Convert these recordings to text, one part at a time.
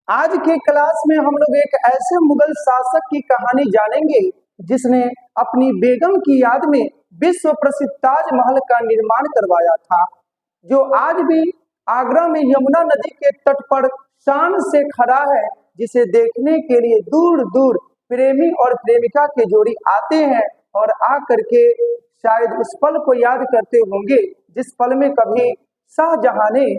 आज के क्लास में हम लोग एक ऐसे मुगल शासक की कहानी जानेंगे जिसने अपनी बेगम की याद में विश्व प्रसिद्ध ताजमहल का निर्माण करवाया था, जो आज भी आगरा में यमुना नदी के तट पर शान से खड़ा है, जिसे देखने के लिए दूर दूर प्रेमी और प्रेमिका के जोड़ी आते हैं और आकर के शायद उस पल को याद करते होंगे जिस पल में कभी शाहजहां ने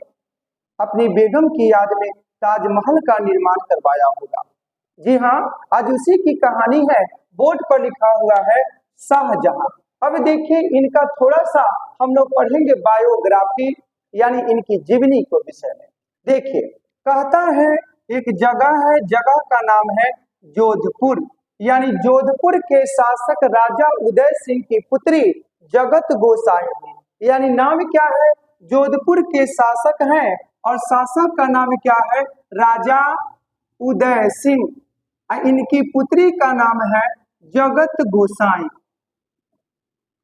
अपनी बेगम की याद में ताजमहल का निर्माण करवाया होगा। जी हाँ, आज उसी की कहानी है। बोर्ड पर लिखा हुआ है शाहजहां। अब देखिए, इनका थोड़ा सा हम लोग पढ़ेंगे बायोग्राफी, यानी इनकी जीवनी को विषय में। देखिए, कहता है एक जगह है, जगह का नाम है जोधपुर, यानी जोधपुर के शासक राजा उदय सिंह की पुत्री जगत गोसाई, यानी नाम क्या है, जोधपुर के शासक हैं और शासक का नाम क्या है, राजा उदय सिंह। इनकी पुत्री का नाम है जगत गोसाई।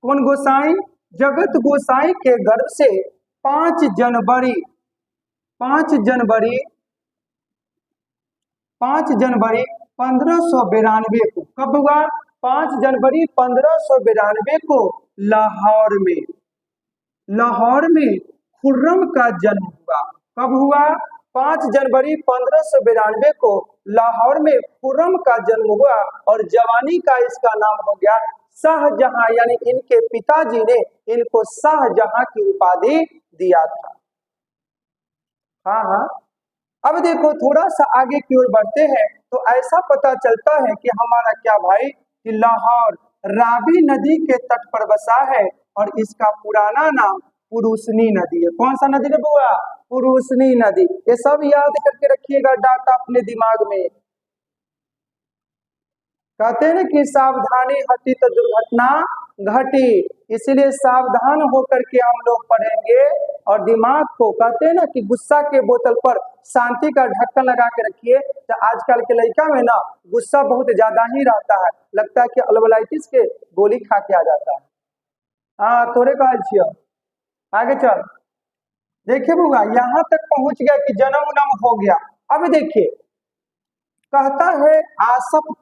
कौन गोसाई? जगत गोसाई के गर्भ से 5 जनवरी 1592 को, कब हुआ? 5 जनवरी 1592 को लाहौर में खुर्रम का जन्म हुआ। कब हुआ? 5 जनवरी 1592 को लाहौर में खुर्रम का जन्म हुआ और जवानी का इसका नाम हो गया शाहजहां, यानी इनके पिताजी ने इनको शाहजहां की उपाधि दिया था। हाँ, अब देखो, थोड़ा सा आगे की ओर बढ़ते हैं तो ऐसा पता चलता है कि हमारा क्या भाई, कि लाहौर रावी नदी के तट पर बसा है और इसका पुराना नाम पुरुषनी नदी है। कौन सा नदी है बुआ? पुरुषनी नदी। ये सब याद करके रखिएगा, डाटा अपने दिमाग में। कहते हैं ना कि सावधानी हटी तो दुर्घटना घटी, इसलिए सावधान होकर के हम लोग पढ़ेंगे और दिमाग को, कहते हैं ना कि गुस्सा के बोतल पर शांति का ढक्कन लगा के रखिए। तो आजकल के लड़का में ना गुस्सा बहुत ज्यादा ही रहता है, लगता है कि अल्बलाइटिस के गोली खा के आ जाता है। हाँ, थोड़े कहल छियो, आगे चल। देखिए बुआ, यहाँ तक पहुंच गया कि जन्म उन्म हो गया। अब देखिए, कहता है आसफ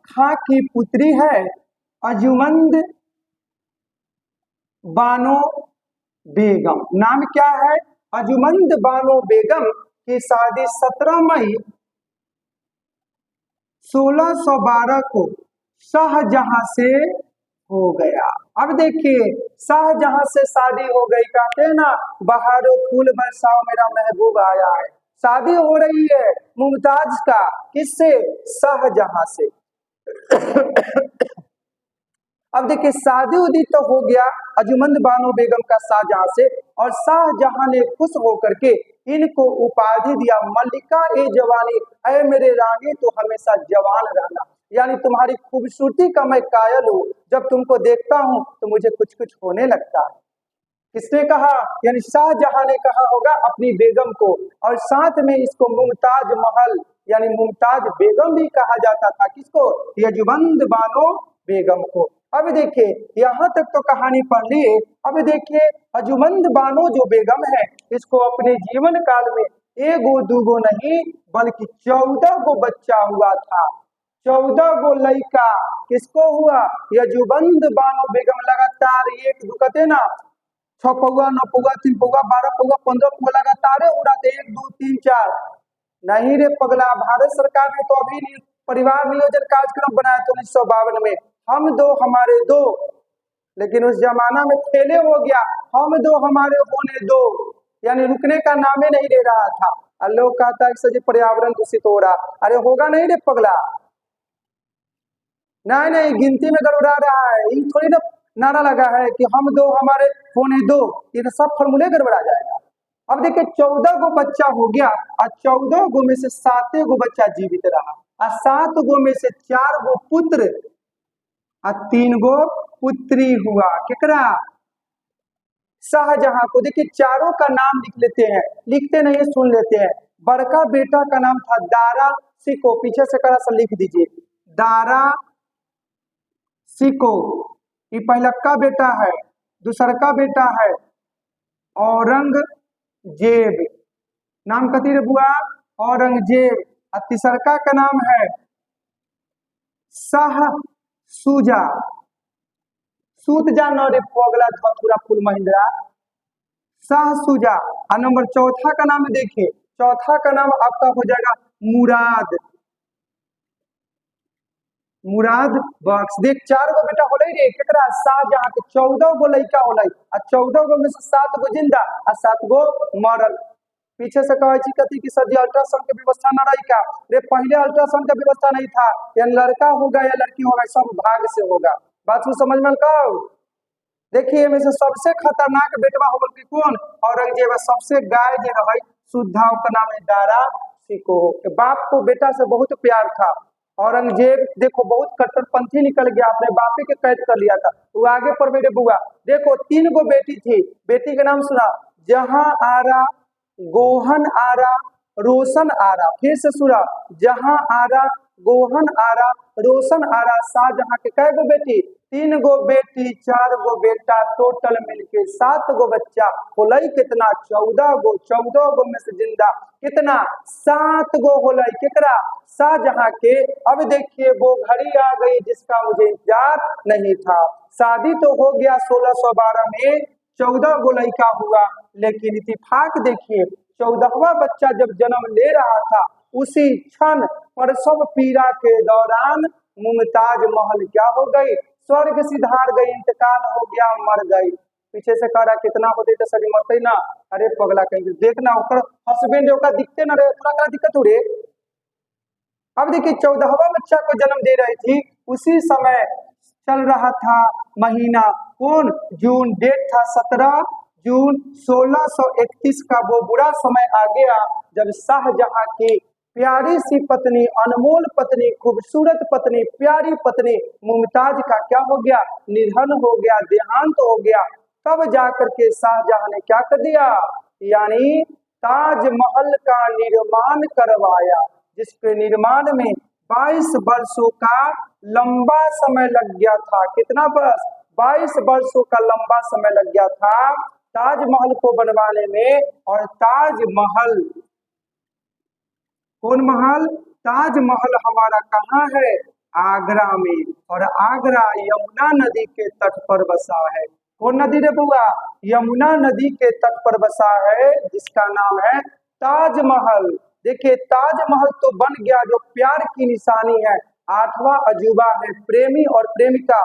खां की पुत्री है अर्जुमंद बानो बेगम। नाम क्या है? अर्जुमंद बानो बेगम की शादी 17 मई 1612 को शाहजहां से हो गया। अब देखिए, शाहजहां से शादी हो गई, कहते हैं ना बहारो फूल बरसाओ मेरा महबूब आया है। शादी हो रही है मुमताज का, किससे? शाहजहां से। अब देखिए, शादी उदी तो हो गया अर्जुमंद बानो बेगम का शाहजहां से, और शाहजहां ने खुश होकर के इनको उपाधि दिया मल्लिका ए जवानी, ऐ मेरे रानी तो हमेशा जवान रहना, यानी तुम्हारी खूबसूरती का मैं कायल हूँ, जब तुमको देखता हूँ तो मुझे कुछ कुछ होने लगता है। किसने कहा? यानी शाहजहां ने कहा होगा अपनी बेगम को, और साथ में इसको मुमताज महल यानी मुमताज बेगम भी कहा जाता था। किसको? यजुबंद बानो बेगम को। अब देखिए, यहाँ तक तो कहानी पढ़ लिए। अब देखिए, अजुमंद बानो जो बेगम है, इसको अपने जीवन काल में एगो दूगो नहीं बल्कि 14 गो बच्चा हुआ था। 14 गो लड़का किसको हुआ? यजुबंद बानो बेगम। लगातार एक दो कहते ना, 6 पौआ 9 पौआ 3 पौआ 12 पौआ 15 पौआ लगातार उड़ाते, 1 2 3 4। नहीं रे पगला, भारत सरकार ने तो अभी परिवार नियोजन कार्यक्रम बनाया था 1952 में, हम दो हमारे दो, लेकिन उस जमाना में फेले हो गया। हम दो हमारे होने दो, यानी रुकने का नाम ही नहीं ले रहा था। और लोग कहता है कि पर्यावरण दूषित हो रहा। अरे होगा नहीं रे पगला, नहीं गिनती में गड़बड़ा रहा है। ये थोड़ी ना नारा लगा है कि हम दो हमारे होने दो, ये तो सब फॉर्मूले गड़बड़ा जाएगा। अब देखिए, 14 गो बच्चा हो गया और 14 गो में से 7 गो बच्चा जीवित रहा और 7 गो में से 4 गो पुत्र और 3 गो पुत्री हुआ। केकरा? शाहजहां को। देखिए, चारों का नाम लिख लेते हैं, लिखते नहीं सुन लेते हैं। बड़का बेटा का नाम था दारा सिको, पीछे से करा सा लिख दीजिए, दारा सिको, ये पहलक्का बेटा है। दूसरका बेटा है औरंगजेब, नाम कथी रे बुआ? औरंगजेब। और तीसरका का नाम है शाह सुजा। सूत जा न रे पगला धतुरा फुल महिंद्रा। शाह सुजा। और नंबर चौथा का नाम देखिए, चौथा का नाम आपका हो जाएगा मुराद। मुराद बख्श। देख 4 गो बेटा होले रे केकरा? शाहजहां के 14 गो लड़का होले और 14 गो में से 7 गो जिंदा और 7 गो मरल। पीछे से कहे छी कथी की सर जी अल्ट्रासाउंड के व्यवस्था न रही का? रे पहले अल्ट्रासाउंड का व्यवस्था नहीं था, या लड़का होगा या लड़की होगा सब भाग से होगा। बात को समझ में कहो। देखिए में से सबसे खतरनाक बेटवा हो गल कौन? औरंगजेब। सबसे गाय जे रही शुद्धा का नाम है दारा सिको। बाप को बेटा से बहुत प्यार था। औरंगजेब देखो बहुत कट्टरपंथी निकल गया, अपने बापे के कैद कर लिया था। वो आगे पर मेरे बुआ देखो 3 गो बेटी थी। बेटी का नाम सुना, जहां आरा, गोहन आरा, रोशन आरा। फिर से सुना, जहां आरा, गोहन आरा, रोशन आरा। शाहजहां के कै गो बेटी? 3 गो बेटी 4 गो बेटा, टोटल मिलके 7 गो बच्चा। होलई कितना? 14 गो। 14 गो में से जिंदा कितना? 7 गो होलई केकरा? शाहजहां के। अब देखिए वो घड़ी आ गई जिसका मुझे इंतजार नहीं था। शादी तो हो गया 1612 में, 14 गो लड़का हुआ, लेकिन इत्तेफाक देखिए 14वां बच्चा जब जन्म ले रहा था उसी क्षण प्रसव पीड़ा के दौरान मुमताज महल क्या हो गई? स्वर्ग सिधार गई, इंतकाल हो गया, मर गई। पीछे से कह रहा कितना होते तो सरी मरते ना। अरे पगला कहीं देखना ओकर हस्बैंड ओकर दिखते ना रे, थोड़ा क्या दिक्कत हो रे। अब देखिए 14वां बच्चा को जन्म दे रही थी, उसी समय चल रहा था महीना कौन? जून। डेट था 17 जून 1631 का। वो बुरा समय आ गया जब शाहजहां की प्यारी सी पत्नी, अनमोल पत्नी, खूबसूरत पत्नी, प्यारी पत्नी मुमताज का क्या हो गया? निधन हो गया, देहांत हो गया। तब जाकर के शाहजहां ने क्या कर दिया? यानी ताजमहल का निर्माण करवाया, जिसके निर्माण में 22 वर्षों का लंबा समय लग गया था। कितना वर्ष? 22 वर्षों का लंबा समय लग गया था ताजमहल को बनवाने में। और ताजमहल, कौन महल? ताजमहल हमारा कहाँ है? आगरा में। और आगरा यमुना नदी के तट पर बसा है। कौन नदी रे बुआ? यमुना नदी के तट पर बसा है, जिसका नाम है ताजमहल। देखिए ताजमहल तो बन गया जो प्यार की निशानी है। 8वां अजूबा है। प्रेमी और प्रेमिका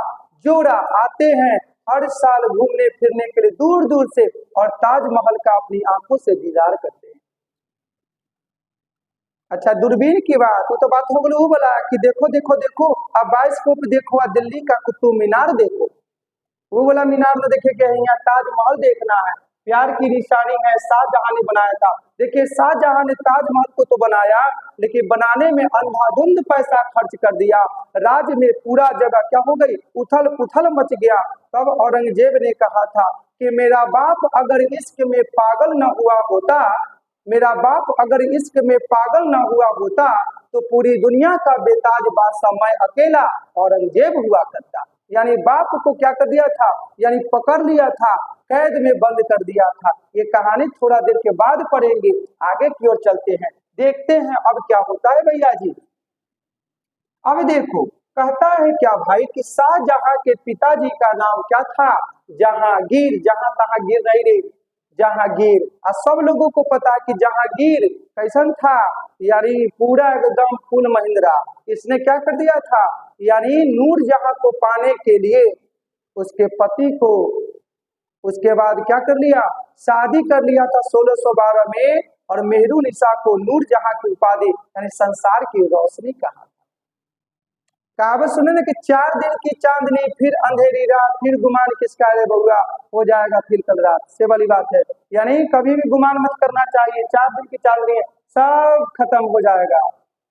जोड़ा आते हैं हर साल घूमने फिरने के लिए दूर दूर से, और ताजमहल का अपनी आंखों से दीदार करते हैं। अच्छा दूरबीन की बात, वो तो बात हो गई वो बोला कि देखो देखो देखो अब बाइस्कोप देखो, दिल्ली का कुतुब मीनार देखो। वो बोला मीनार तो देखे के यहाँ ताजमहल देखना है, प्यार की निशानी है, शाहजहां ने बनाया था। देखिए शाहजहां ने ताजमहल को तो बनाया, लेकिन बनाने में अंधाधुंध पैसा खर्च कर दिया। राज्य में पूरा जगह क्या हो गई? उथल पुथल मच गया। तब औरंगजेब ने कहा था कि मेरा बाप अगर इश्क में पागल न हुआ होता, मेरा बाप अगर इश्क में पागल न हुआ होता, तो पूरी दुनिया का बेताज बादशाह मैं अकेला औरंगजेब हुआ करता। यानी बाप को क्या कर दिया था? यानी पकड़ लिया था, कैद में बंद कर दिया था। ये कहानी थोड़ा देर के बाद पढ़ेंगे, आगे की ओर चलते हैं, देखते हैं अब क्या होता है भैया जी। अब देखो कहता है क्या भाई कि शाहजहां के पिताजी का नाम क्या था? जहांगीर। जहां तहांगीर नहीं रे, जहांगीर। और सब लोगों को पता है कि जहांगीर कैसन था, यानी पूरा एकदम फुल महिंद्रा। इसने क्या कर दिया था? यानी नूरजहां को पाने के लिए उसके पति को, उसके बाद क्या कर लिया? शादी कर लिया था 1612 में, और मेहरुनिसा को नूरजहां की उपाधि यानी संसार की रोशनी कहा। कहावत सुने ना कि 4 दिन की चांदनी फिर अंधेरी रात, फिर गुमान किसका रे बउआ, हो जाएगा फिर कल रात। से वाली बात है, यानी कभी भी गुमान मत करना चाहिए। 4 दिन की चांदनी है, सब खत्म हो जाएगा,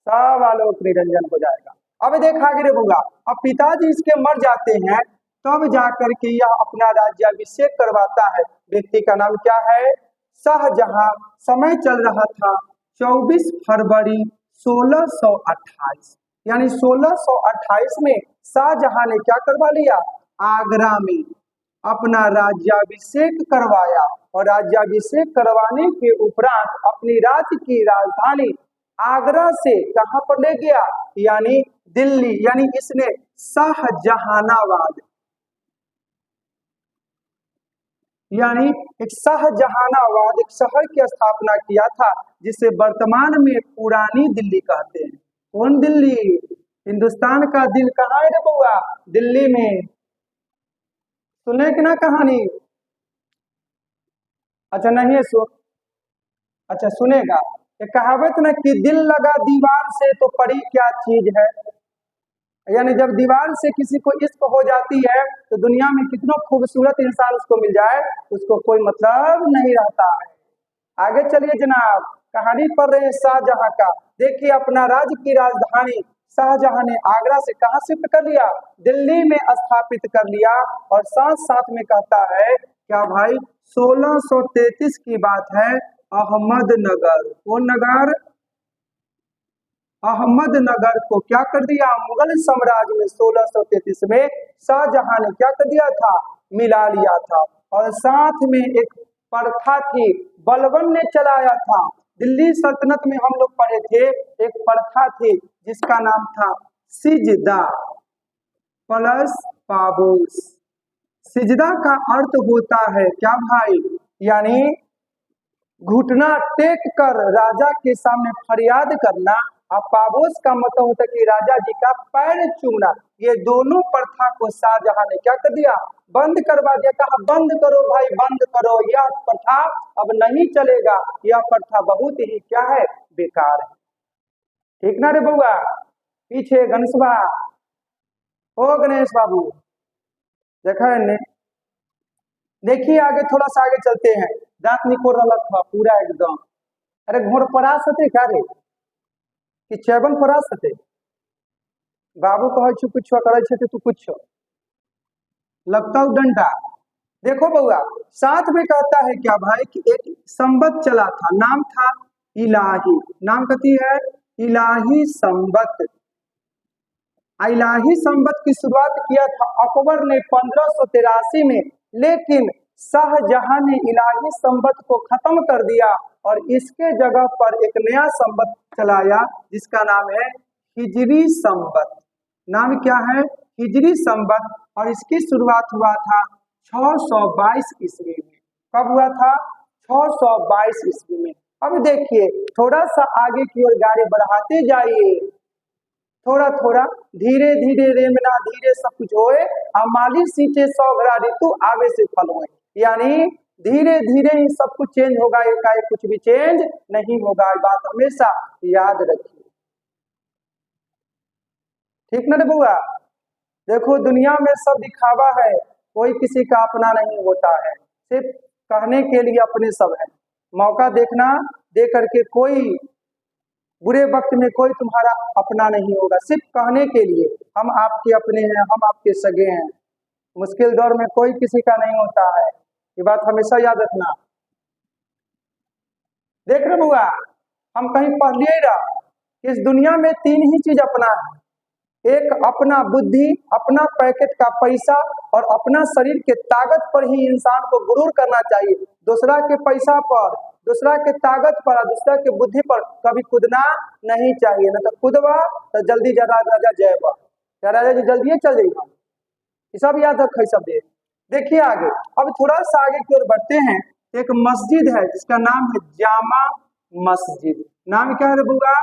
सब आलोक निरंजन हो जाएगा। अब देखा गिरे बउआ, अब पिताजी इसके मर जाते हैं, तब जाकर के यह अपना राज्याभिषेक करवाता है। व्यक्ति का नाम क्या है? शाहजहां। समय चल रहा था 24 फरवरी 1628, यानी 1628 में शाहजहां ने क्या करवा लिया? आगरा में अपना राज्याभिषेक करवाया और राज्याभिषेक करवाने के उपरांत अपनी राज्य की राजधानी आगरा से कहां पर ले गया, यानी दिल्ली, यानी इसने शाहजहानाबाद, यानी एक शाहजहानाबाद एक शहर की स्थापना किया था, जिसे वर्तमान में पुरानी दिल्ली कहते हैं। कौन दिल्ली? हिंदुस्तान का दिल कहाँ है रे बउआ? दिल्ली में। सुने कि ना कहानी? अच्छा नहीं सुन, अच्छा सुनेगा। ये कहावत ना कि दिल लगा दीवार से तो पड़ी क्या चीज है, यानी जब दीवार से किसी को इश्क हो जाती है तो दुनिया में कितना खूबसूरत इंसान उसको मिल जाए उसको कोई मतलब नहीं रहता है। आगे चलिए जनाब, कहानी पढ़ रहे हैं शाहजहां का। देखिए अपना राज्य की राजधानी शाहजहां ने आगरा से कहां शिफ्ट कर लिया, दिल्ली में स्थापित कर लिया। और साथ साथ में कहता है क्या भाई, 1633 की बात है, अहमदनगर, कौन नगर? अहमदनगर को क्या कर दिया, मुगल साम्राज्य में 1633 में शाहजहां ने क्या कर दिया था, मिला लिया था। और साथ में एक प्रथा थी, बलबन ने चलाया था। दिल्ली सल्तनत में हम लोग पढ़े थे, एक प्रथा थी जिसका नाम था सिजदा प्लस पाबोस। सिजदा का अर्थ होता है क्या भाई, यानी घुटना टेक कर राजा के सामने फरियाद करना। और पाबोस का मतलब होता है कि राजा जी का पैर चूमना। ये दोनों प्रथा को शाहजहां ने क्या कर दिया, बंद करवा दिया। कहा बंद करो भाई बंद करो, यह प्रथा अब नहीं चलेगा, यह प्रथा बहुत ही क्या है, बेकार है। ठीक ना रे बउआ? पीछे गणेशवा, ओ गणेश बाबू देखा है ने? देखिए आगे थोड़ा सा आगे चलते हैं। दांत निकोड़ रहा था पूरा एकदम। अरे घोड़ परास हते क्या रे, कि चैबन परास हते? बाबू कह छु कुछ करे छे तू कुछ लगता डंडा। देखो बउआ, साथ में कहता है क्या भाई कि एक संबत चला था, नाम था इलाही। नाम कथी है? इलाही संबत। इलाही संबत की शुरुआत किया था अकबर ने 1583 में, लेकिन शाहजहां ने इलाही संबत को खत्म कर दिया और इसके जगह पर एक नया संबत चलाया जिसका नाम है हिजरी संबत। नाम क्या है? हिजरी संबत। और इसकी शुरुआत हुआ था 622 ईस्वी में। कब हुआ था? 622 ईस्वी में। अब देखिए थोड़ा सा आगे की ओर गाड़ी बढ़ाते जाइए, थोड़ा थोड़ा धीरे धीरे रेमना धीरे सब कुछ होए, माली सींचे 100 घड़ा ऋतु आवे से फल होए। यानी धीरे धीरे ही सब कुछ चेंज होगा, एकाएक कुछ भी चेंज नहीं होगा। बात हमेशा याद रखिए, ठीक ना रे बुआ? देखो दुनिया में सब दिखावा है, कोई किसी का अपना नहीं होता है, सिर्फ कहने के लिए अपने सब है। मौका देखना, दे करके कोई बुरे वक्त में कोई तुम्हारा अपना नहीं होगा, सिर्फ कहने के लिए हम आपके अपने हैं, हम आपके सगे हैं। मुश्किल दौर में कोई किसी का नहीं होता है, ये बात हमेशा याद रखना। देख रहे बुआ, हम कहीं पढ़ लिए रहा, इस दुनिया में 3 ही चीज अपना है, एक अपना बुद्धि, अपना पैकेट का पैसा और अपना शरीर के ताकत पर ही इंसान को गुरूर करना चाहिए। दूसरा के पैसा पर, दूसरा के ताकत पर, दूसरा के बुद्धि पर कभी कूदना नहीं चाहिए। न तो कूदवा तो जल्दी जरा राजा जयबा, क्या राजा जी जल्दी चल जाइए। ये सब याद रखे सब दे। देखिए आगे, अब थोड़ा सा आगे की ओर बढ़ते हैं। एक मस्जिद है जिसका नाम है जामा मस्जिद। नाम क्या है बुआ?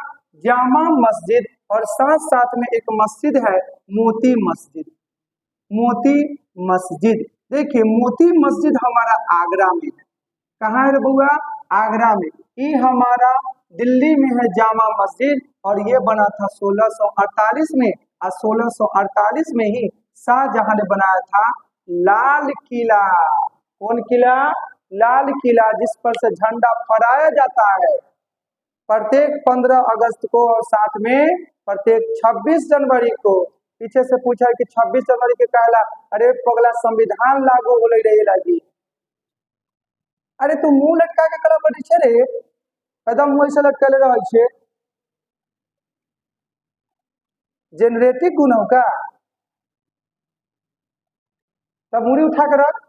जामा मस्जिद। और साथ साथ में एक मस्जिद है मोती मस्जिद। मोती मस्जिद, देखिए मोती मस्जिद हमारा आगरा में है। कहाँ है बुआ? आगरा में। ये हमारा दिल्ली में है जामा मस्जिद, और ये बना था 1648 में। और 1648 में ही शाहजहां ने बनाया था लाल किला। कौन किला? लाल किला, जिस पर से झंडा फहराया जाता है प्रत्येक 15 अगस्त को और साथ में प्रत्येक 26 जनवरी को। पीछे से पूछा है कि 26 जनवरी के कहला, अरे पगला संविधान लागू हो रही लगी। अरे तू मुंह लटका के करा पड़ी छे रे, एकदम मुंह से लटकले रह छे। जेनरेटिव गुण हो का? तब मुड़ी उठा के रख।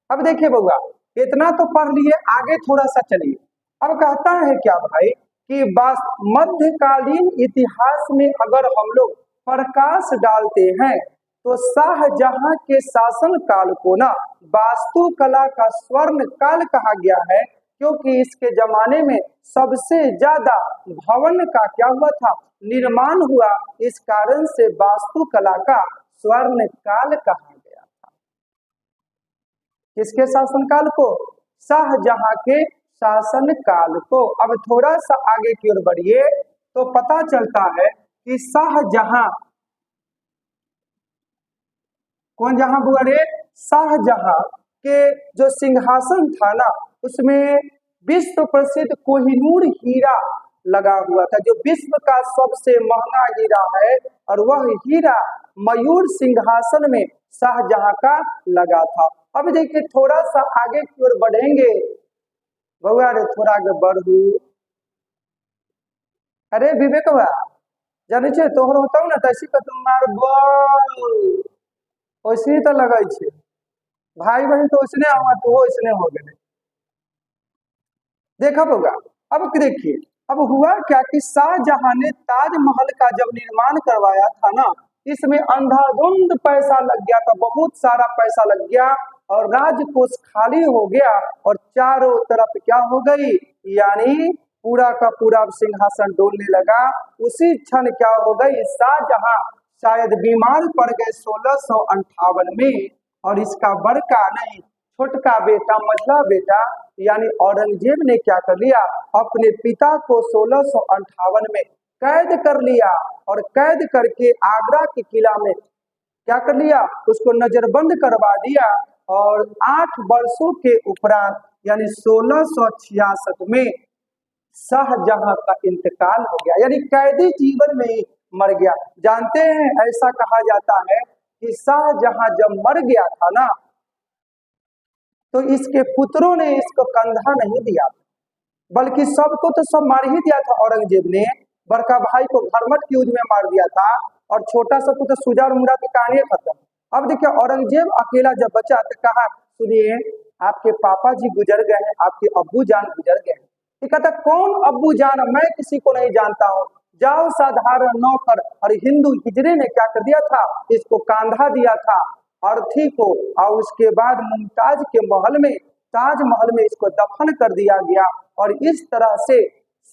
अब देखिए बउआ, इतना तो पढ़ लिए, आगे थोड़ा सा चलिए। अब कहता है क्या भाई कि मध्यकालीन इतिहास में अगर हम लोग प्रकाश डालते हैं तो शाहजहां के शासन काल को ना वास्तुकला का स्वर्ण काल कहा गया है, क्योंकि इसके जमाने में सबसे ज्यादा भवन का क्या हुआ था, निर्माण हुआ। इस कारण से वास्तुकला का स्वर्ण काल कहा गया। किसके शासनकाल को? शाहजहां के शासनकाल को। अब थोड़ा सा आगे की ओर बढ़िए तो पता चलता है कि शाहजहां, कौन जहां बुआ रे? शाहजहां के जो सिंहासन था ना, उसमें विश्व प्रसिद्ध कोहिनूर हीरा लगा हुआ था, जो विश्व का सबसे महंगा हीरा है, और वह हीरा मयूर सिंहासन में शाहजहां का लगा था। अब देखिए थोड़ा सा आगे की ओर बढ़ेंगे, बउआ रे थोड़ा आगे बढ़ू। अरे विवेक बा जाने छे तोहर होता ना तैसी का तुम्हार बल वैसे तो लगे छे, भाई बहन तो उसने हुआ तो वो इसने हो गए। देखा होगा। अब देखिए अब हुआ क्या कि शाहजहां ने ताजमहल का जब निर्माण करवाया था ना, इसमें अंधाधुंध पैसा लग गया था, बहुत सारा पैसा लग गया, और राजकोष खाली हो गया, और चारों तरफ क्या हो गई, यानी पूरा का पूरा सिंहासन डोलने लगा। उसी क्षण क्या हो गई, शाहजहां शायद बीमार पड़ गए 1658 में, और इसका बड़का नहीं छोटका बेटा, मझला बेटा यानी औरंगजेब ने क्या कर लिया, अपने पिता को 1658 में कैद कर लिया, और कैद करके आगरा के किला में क्या कर लिया, उसको नजरबंद करवा दिया। और 8 वर्षों के उपरांत यानी 1666 में शाहजहां का इंतकाल हो गया, यानी कैदी जीवन में ही मर गया। जानते हैं ऐसा कहा जाता है कि शाहजहां जब मर गया था ना, तो इसके पुत्रों ने इसको कंधा नहीं दिया, बल्कि सबको तो सब मार ही दिया था। औरंगजेब ने बड़का भाई को घरमट की युद्ध में मार दिया था, और छोटा सा पुत्र सुजा और मुरा की कहानी खत्म। अब देखिए औरंगजेब अकेला जब बचा तो कहा, सुनिए आपके पापा जी गुजर गए हैं, आपके अब्बू जान गुजर गए हैं। ये कहता कौन अब्बू जान, मैं किसी को नहीं जानता हूँ, जाओ साधारण नौकर। और हिंदू हिजड़े ने क्या कर दिया था, इसको कांधा दिया था अर्थी को, और उसके बाद मुमताज के महल में, ताजमहल में इसको दफन कर दिया गया। और इस तरह से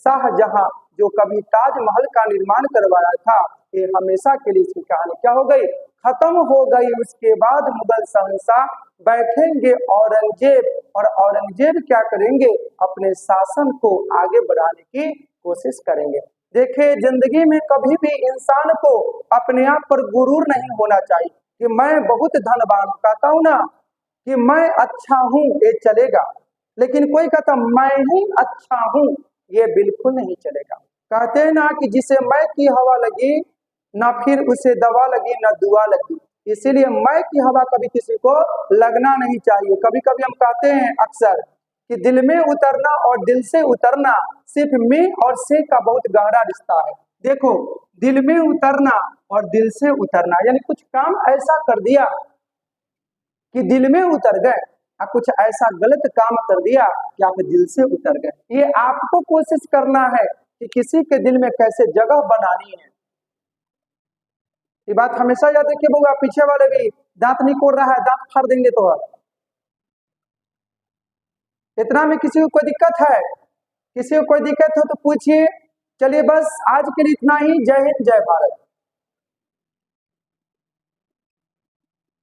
शाहजहां जो कभी ताजमहल का निर्माण करवाया था, ये हमेशा के लिए इसकी कहानी क्या हो गई, खत्म हो गई। उसके बाद मुगल शहंशाह बैठेंगे औरंगजेब, और औरंगजेब क्या करेंगे, अपने शासन को आगे बढ़ाने की कोशिश करेंगे। देखिए जिंदगी में कभी भी इंसान को अपने आप पर गुरूर नहीं होना चाहिए कि मैं बहुत धनवान, कहता हूं ना कि मैं अच्छा हूं ये चलेगा, लेकिन कोई कहता मैं ही अच्छा हूं, ये बिल्कुल नहीं चलेगा। कहते हैं ना कि जिसे मैं की हवा लगी ना फिर उसे दवा लगी ना दुआ लगी, इसीलिए मैं की हवा कभी किसी को लगना नहीं चाहिए। कभी कभी हम कहते हैं अक्सर कि दिल में उतरना और दिल से उतरना सिर्फ में और से का बहुत गहरा रिश्ता है। देखो दिल में उतरना और दिल से उतरना, यानी कुछ काम ऐसा कर दिया कि दिल में उतर गए, और कुछ ऐसा गलत काम कर दिया कि आप दिल से उतर गए। ये आपको कोशिश करना है कि किसी के दिल में कैसे जगह बनानी है। ये बात हमेशा याद रखिए बउआ, पीछे वाले भी दांत नहीं कोड़ रहा है, दांत फाड़ देंगे तो। इतना में किसी को कोई दिक्कत है, किसी को कोई दिक्कत हो तो पूछिए। चलिए बस आज के लिए इतना ही। जय हिंद जय भारत।